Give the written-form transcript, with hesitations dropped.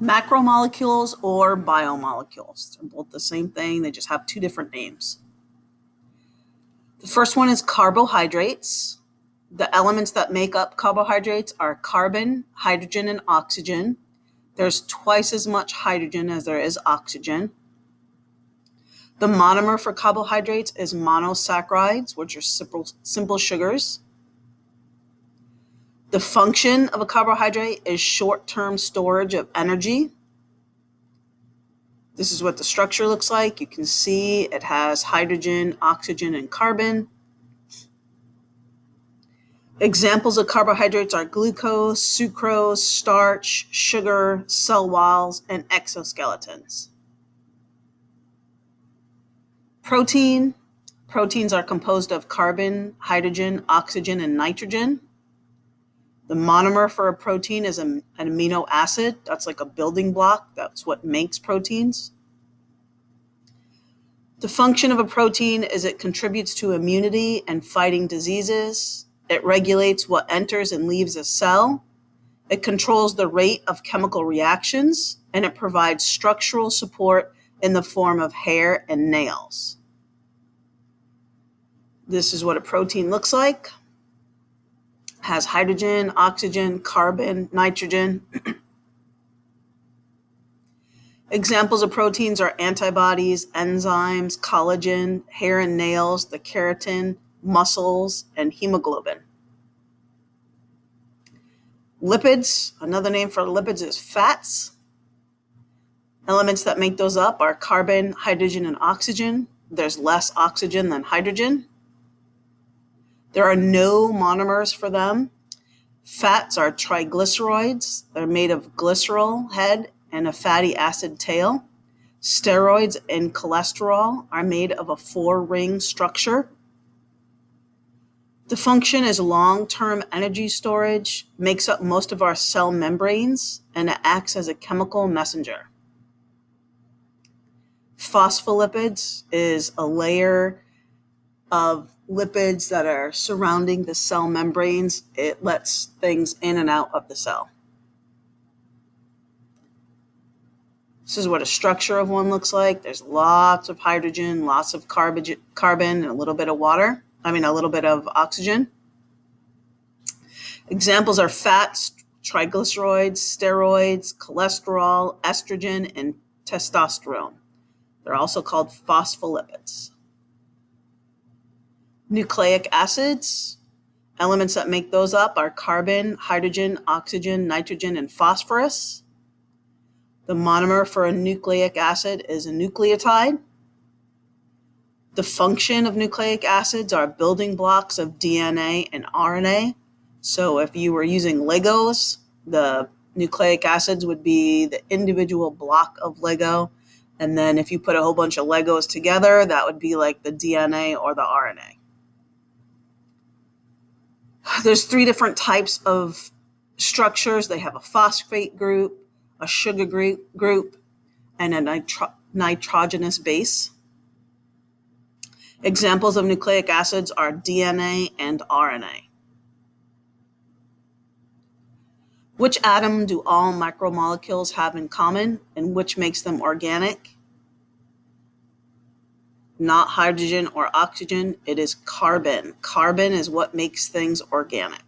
Macromolecules or biomolecules. They're both the same thing, they just have two different names. The first one is carbohydrates. The elements that make up carbohydrates are carbon, hydrogen, and oxygen. There's twice as much hydrogen as there is oxygen. The monomer for carbohydrates is monosaccharides, which are simple sugars. The function of a carbohydrate is short-term storage of energy. This is what the structure looks like. You can see it has hydrogen, oxygen, and carbon. Examples of carbohydrates are glucose, sucrose, starch, sugar, cell walls, and exoskeletons. Protein. Proteins are composed of carbon, hydrogen, oxygen, and nitrogen. The monomer for a protein is an amino acid. That's like a building block. That's what makes proteins. The function of a protein is it contributes to immunity and fighting diseases. It regulates what enters and leaves a cell. It controls the rate of chemical reactions, and it provides structural support in the form of hair and nails. This is what a protein looks like. It has hydrogen, oxygen, carbon, nitrogen. Examples of proteins are antibodies, enzymes, collagen, hair and nails, the keratin, muscles, and hemoglobin. Lipids, another name for lipids is fats. Elements that make those up are carbon, hydrogen, and oxygen. There's less oxygen than hydrogen. There are no monomers for them. Fats are triglycerides. They're made of glycerol head and a fatty acid tail. Steroids and cholesterol are made of a 4-ring structure. The function is long-term energy storage, makes up most of our cell membranes, and it acts as a chemical messenger. Phospholipids is a layer of lipids that are surrounding the cell membranes. It lets things in and out of the cell. This is what a structure of one looks like. There's lots of hydrogen, lots of carbon, and a little bit of water. A little bit of oxygen. Examples are fats, triglycerides, steroids, cholesterol, estrogen, and testosterone. They're also called phospholipids. Nucleic acids, elements that make those up are carbon, hydrogen, oxygen, nitrogen, and phosphorus. The monomer for a nucleic acid is a nucleotide. The function of nucleic acids are building blocks of DNA and RNA. So if you were using Legos, the nucleic acids would be the individual block of Lego. And then if you put a whole bunch of Legos together, that would be like the DNA or the RNA. There's 3 different types of structures. They have a phosphate group, a sugar group, and a nitrogenous base. Examples of nucleic acids are DNA and RNA. Which atom do all macromolecules have in common, and which makes them organic? Not hydrogen or oxygen, it is carbon. Carbon is what makes things organic.